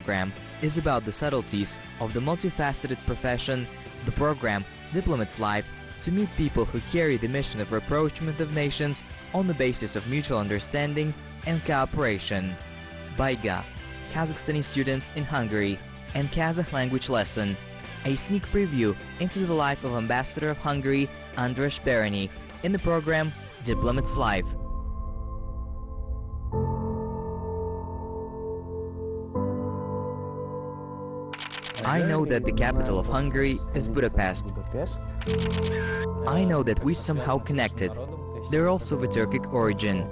program is about the subtleties of the multifaceted profession, the program Diplomats Life, to meet people who carry the mission of rapprochement of nations on the basis of mutual understanding and cooperation. Baiga, Kazakhstani students in Hungary, and Kazakh language lesson, a sneak preview into the life of Ambassador of Hungary, András Baranyi, in the program Diplomats Life. I know that the capital of Hungary is Budapest. I know that we somehow connected. They're also of a Turkic origin.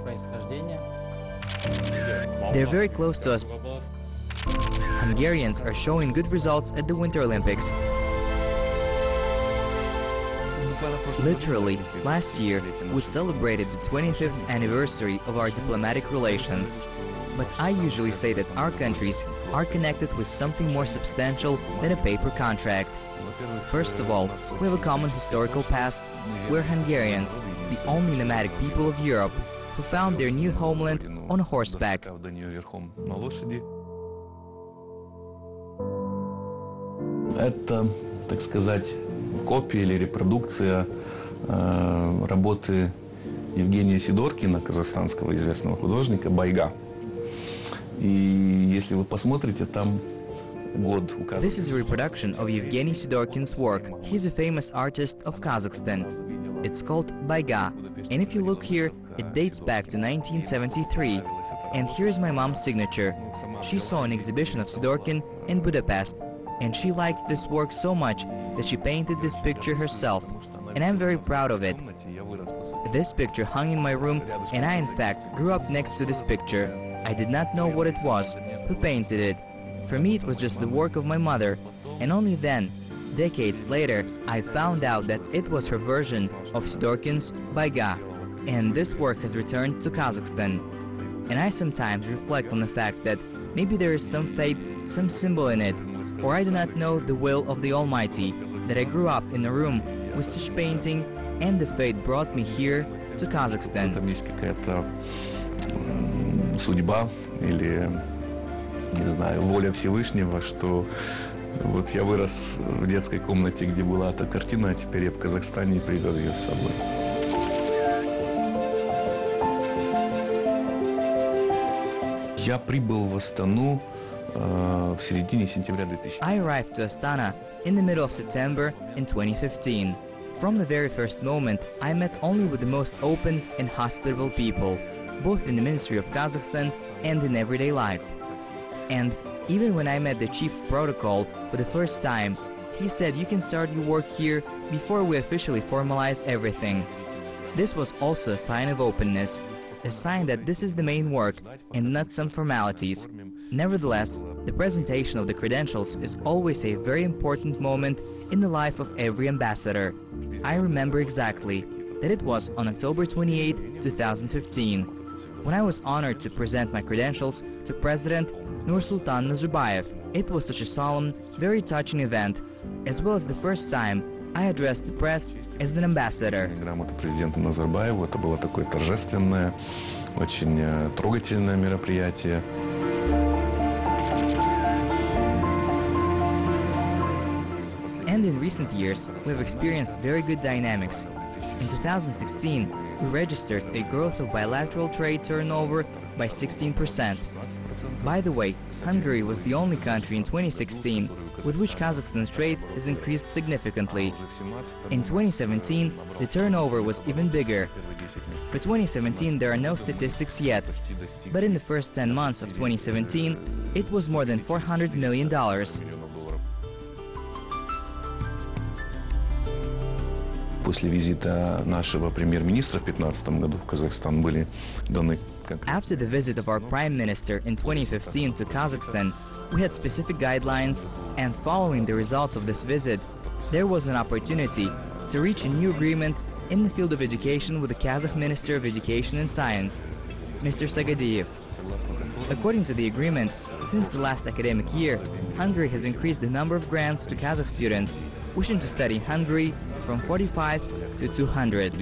They're very close to us. Hungarians are showing good results at the Winter Olympics. Literally, last year we celebrated the 25th anniversary of our diplomatic relations. But I usually say that our countries are connected with something more substantial than a paper contract. First of all, we have a common historical past. We're Hungarians, the only nomadic people of Europe, who found their new homeland on horseback. Это, так сказать, копия или репродукция работы Евгения Сидоркина, казахстанского известного художника, «Байга». И если вы посмотрите, там год указан. This is a reproduction of Evgeny Sidorkin's work. He's a famous artist of Kazakhstan. It's called Baiga, and if you look here, it dates back to 1973. And here's my mom's signature. She saw an exhibition of Sidorkin in Budapest, and she liked this work so much that she painted this picture herself, and I'm very proud of it. This picture hung in my room, and I in fact grew up next to this picture. I did not know what it was, who painted it. For me it was just the work of my mother, and only then, decades later, I found out that it was her version of Sidorkin's Baiga, and this work has returned to Kazakhstan. And I sometimes reflect on the fact that maybe there is some fate, some symbol in it, or I do not know the will of the Almighty, that I grew up in a room with such painting, and the fate brought me here to Kazakhstan. Судьба или, не знаю, воля Всевышнего, что вот я вырос в детской комнате, где была эта картина, а теперь я в Казахстане и привез ее с собой. Я прибыл в Астану в середине сентября 2000. I arrived to Astana in the middle of September in 2015. From the very first moment, I met only with the most open and hospitable people, both in the Ministry of Kazakhstan and in everyday life. And even when I met the chief of protocol for the first time, he said you can start your work here before we officially formalize everything. This was also a sign of openness, a sign that this is the main work and not some formalities. Nevertheless, the presentation of the credentials is always a very important moment in the life of every ambassador. I remember exactly that it was on October 28, 2015, when I was honored to present my credentials to President Nursultan Nazarbayev. It was such a solemn, very touching event, as well as the first time I addressed the press as an ambassador. Грамота президента Назарбаеву, это было такое торжественное, очень трогательное мероприятие. And in recent years, we have experienced very good dynamics. In 2016, we registered a growth of bilateral trade turnover by 16%. By the way, Hungary was the only country in 2016 with which Kazakhstan's trade has increased significantly. In 2017, the turnover was even bigger. For 2017, there are no statistics yet, but in the first 10 months of 2017, it was more than $400 million. После визита нашего премьер-министра в 2015 году в Казахстан были даны. After the visit of our Prime Minister in 2015 to Kazakhstan, we had specific guidelines, and following the results of this visit, there was an opportunity to reach a new agreement in the field of education with the Kazakh Minister of Education and Science, Mr. Sagadiyev. According to the agreement, since the last academic year, Hungary has increased the number of grants to Kazakh students wishing to study in Hungary from 45 to 200.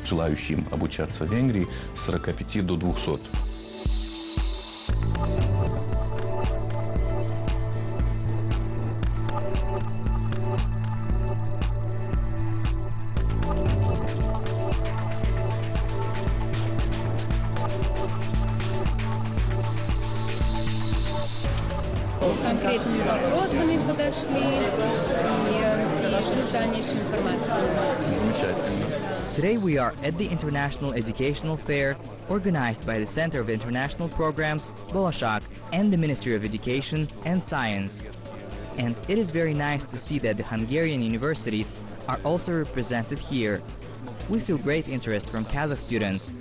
Желающим обучаться в Венгрии с 45 до 200. С конкретными вопросами подошли и ждут дальнейшей информации. Замечательно. Today we are at the International Educational Fair organized by the Center of International Programs, Balashak, and the Ministry of Education and Science. And it is very nice to see that the Hungarian universities are also represented here. We feel great interest from Kazakh students.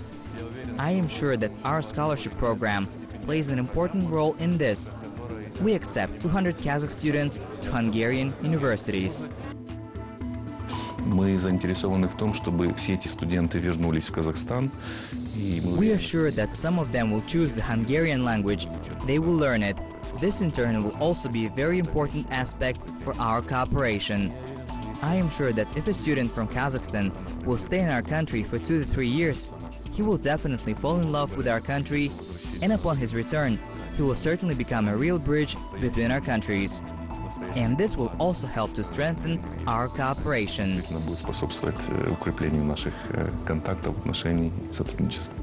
I am sure that our scholarship program plays an important role in this. We accept 200 Kazakh students to Hungarian universities. Мы заинтересованы в том, чтобы все эти студенты вернулись в Казахстан. We are sure that some of them will choose the Hungarian language. They will learn it. This in turn will also be a very important aspect for our cooperation. I am sure that if a student from Kazakhstan will stay in our country for 2 to 3 years, he will definitely fall in love with our country, and upon his return, he will certainly become a real bridge between our countries. And this will also help to strengthen our cooperation. Будет способствовать укреплению наших контактов, отношений, сотрудничества.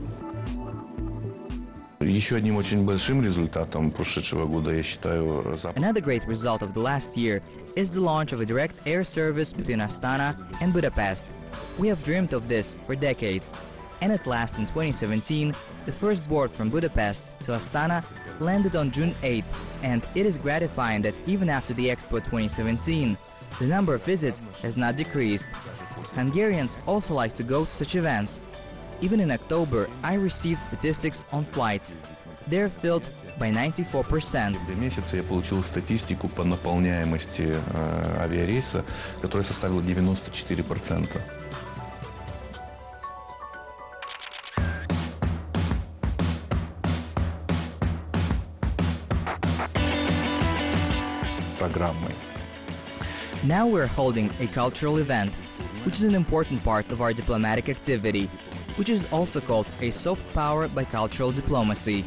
Еще одним очень большим результатом прошедшего года, я считаю, Another great result of the last year is the launch of a direct air service between Astana and Budapest. We have dreamed of this for decades, and at last in 2017, the first board from Budapest to Astana landed on June 8th, and it is gratifying that even after the Expo 2017, the number of visits has not decreased. Hungarians also like to go to such events. Even in October, I received statistics on flights. They're filled by 94%. В месяце я получил статистику по наполняемости авиарейса, которая составила 94%. Программой. Now we're holding a cultural event, which is an important part of our diplomatic activity, which is also called a soft power by cultural diplomacy.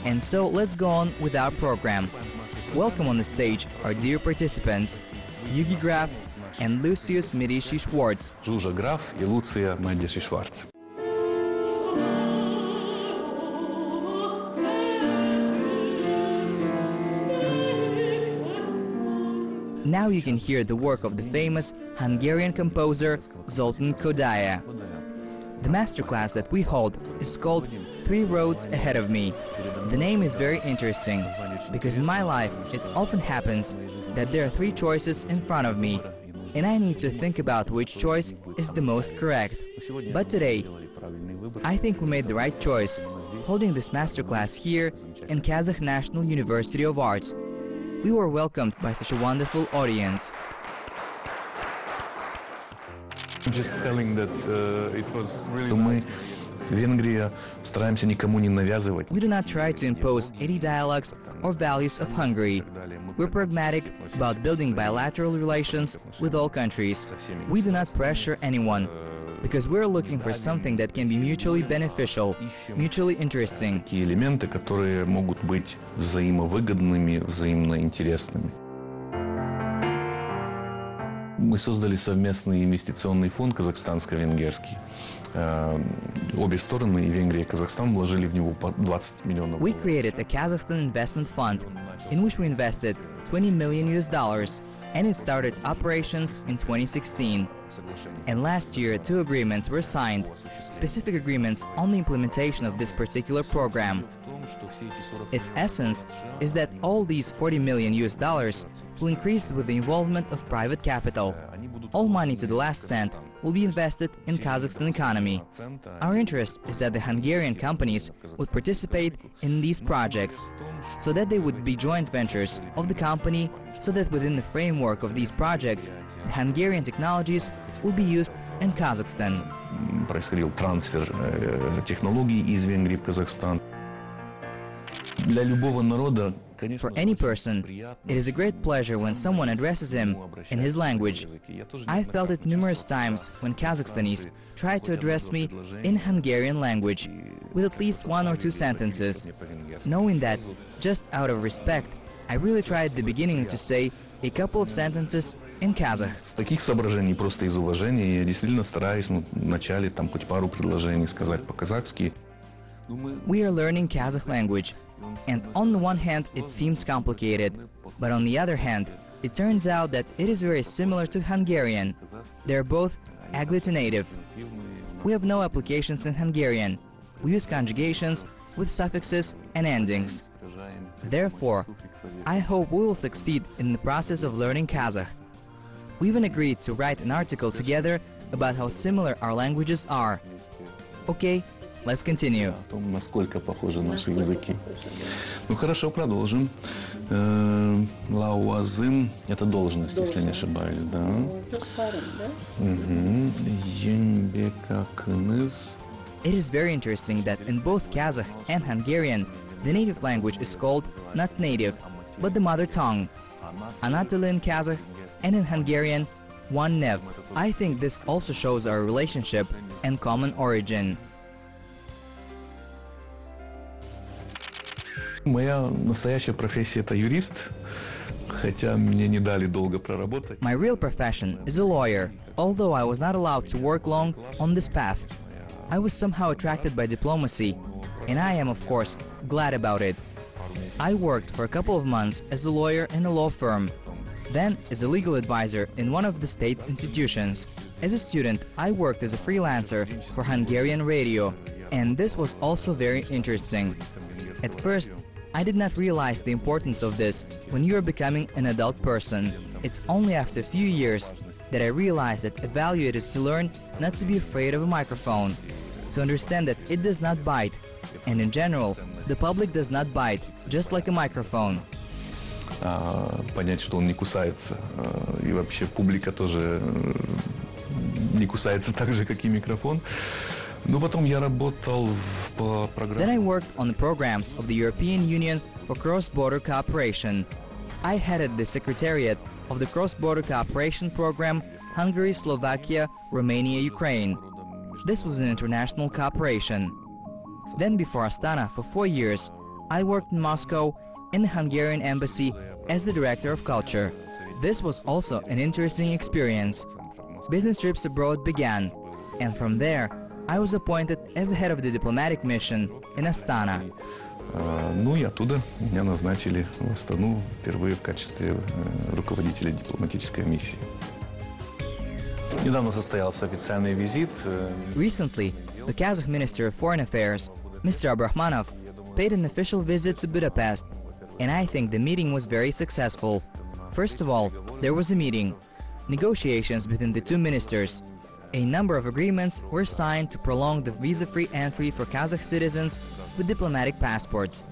And so let's go on with our program. Welcome on the stage our dear participants, Yugi Graf and Lucius Medici Schwartz. Жужа Граф и Луция Медичи Шварц. Now you can hear the work of the famous Hungarian composer Zoltán Kodály. The masterclass that we hold is called 3 Roads Ahead of Me. The name is very interesting, because in my life it often happens that there are 3 choices in front of me, and I need to think about which choice is the most correct. But today, I think we made the right choice, holding this masterclass here in Kazakh National University of Arts. We were welcomed by such a wonderful audience. Just telling that it was really мы, Венгрия, стараемся никому не навязывать. We do not try to impose any dialogues or values of Hungary. We're pragmatic about building bilateral relations with all countries. We do not pressure anyone, because we're looking for something that can be mutually beneficial, mutually interesting. Такие элементы, которые могут быть взаимовыгодными, взаимно интересными. Мы создали совместный инвестиционный фонд казахстанско-венгерский. Обе стороны, и Венгрия, и Казахстан, вложили в него 20 миллионов. We created a Kazakhstan investment fund in which we invested $20 million, and it started operations in 2016. And last year, 2 agreements were signed, specific agreements on the implementation of this particular program. Its essence is that all these $40 million will increase with the involvement of private capital. All money to the last cent will be invested in Kazakhstan economy. Our interest is that the Hungarian companies would participate in these projects, so that they would be joint ventures of the company, so that within the framework of these projects, the Hungarian technologies will be used in Kazakhstan. Происходил трансфер технологий из Венгрии в Казахстан. Для любого народа, конечно, For any person, it is a great pleasure when someone addresses him in his language. I felt it numerous times when Kazakhstanis tried to address me in Hungarian language, with at least 1 or 2 sentences. Knowing that, just out of respect, I really tried at the beginning to say a couple of sentences in Kazakh. С таких соображений, просто из уважения, я действительно стараюсь вначале там хоть пару предложений сказать по-казахски. We are learning Kazakh language, And on the one hand, it seems complicated, but on the other hand, it turns out that it is very similar to Hungarian. They're both agglutinative. We have no applications in Hungarian. We use conjugations with suffixes and endings. Therefore, I hope we will succeed in the process of learning Kazakh. We even agreed to write an article together about how similar our languages are. Okay, let's continue. О том, насколько похожи наши языки. Ну хорошо, продолжим. Лауазым – это должность, если не ошибаюсь, да? Jibek. It is very interesting that in both Kazakh and Hungarian, the native language is called not native, but the mother tongue. Anatolian Kazakh and in Hungarian, one nev. I think this also shows our relationship and common origin. Моя настоящая профессия – это юрист, хотя мне не дали долго проработать. My real profession is a lawyer, although I was not allowed to work long on this path. I was somehow attracted by diplomacy, and I am, of course, glad about it. I worked for a couple of months as a lawyer in a law firm, then as a legal advisor in one of the state institutions. As a student, I worked as a freelancer for Hungarian radio, and this was also very interesting. At first, I did not realize the importance of this when you are becoming an adult person. It's only after a few years that I realized that a value it is to learn not to be afraid of a microphone, to understand that it does not bite, and in general, the public does not bite, just like a microphone. Понять, что он не кусается, и вообще публика тоже не кусается так же, как и микрофон. Но потом я работал по программе. Then I worked on the programs of the European Union for cross-border cooperation. I headed the secretariat of the cross-border cooperation program Hungary, Slovakia, Romania, Ukraine. This was an international cooperation. Then before Astana for 4 years, I worked in Moscow in the Hungarian embassy as the director of culture. This was also an interesting experience. Business trips abroad began, and from there, I was appointed as the head of the diplomatic mission in Astana. Ну и оттуда меня назначили в Астану впервые в качестве руководителя дипломатической миссии. Недавно состоялся официальный визит. Recently, the Kazakh Minister of Foreign Affairs, Mr. Abdrahmanov, paid an official visit to Budapest, and I think the meeting was very successful. First of all, there was a meeting, negotiations between the two ministers. A number of agreements were signed to prolong the visa-free entry for Kazakh citizens with diplomatic passports.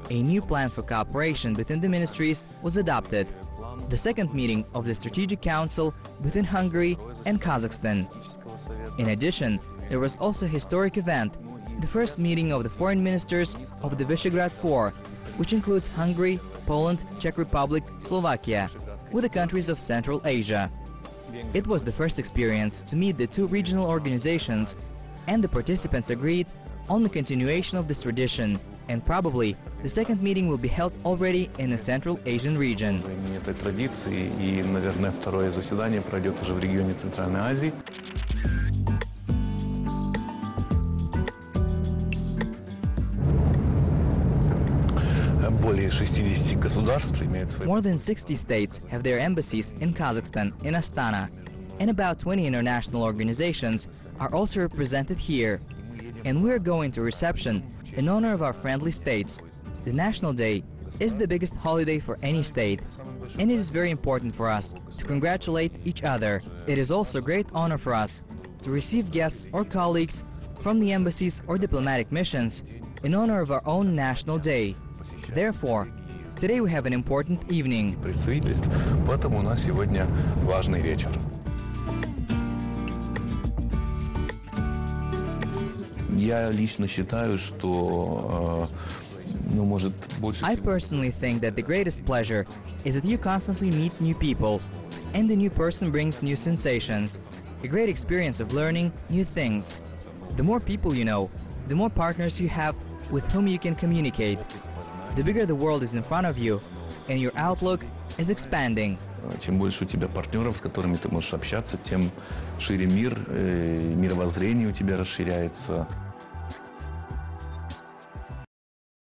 A new plan for cooperation between the ministries was adopted. The second meeting of the Strategic Council between Hungary and Kazakhstan. In addition, there was also a historic event, the first meeting of the foreign ministers of the Visegrad Four, which includes Hungary, Poland, Czech Republic, Slovakia, with the countries of Central Asia. It was the first experience to meet the two regional organizations, and the participants agreed on the continuation of this tradition, and probably the second meeting will be held already in the Central Asian region. Этой традиции, и, наверное, второе заседание пройдет уже в регионе Центральной Азии. Более 60 государств имеют свои... More than 60 states have their embassies in Kazakhstan, in Astana, and about 20 international organizations are also represented here. And we're going to reception in honor of our friendly states. The National Day is the biggest holiday for any state, and it is very important for us to congratulate each other. It is also a great honor for us to receive guests or colleagues from the embassies or diplomatic missions in honor of our own National Day. Therefore, today we have an important evening. Представительств, поэтому у нас сегодня важный вечер. Я лично считаю, что, может, больше I всего... personally think that the greatest pleasure is that you constantly meet new people, and the new person brings new sensations, a great experience of learning new things. The more people you know, the more partners you have with whom you can communicate. The bigger the world is in front of you, and your outlook is expanding. Чем больше у тебя партнеров, с которыми ты можешь общаться, тем шире мир, мировоззрение у тебя расширяется.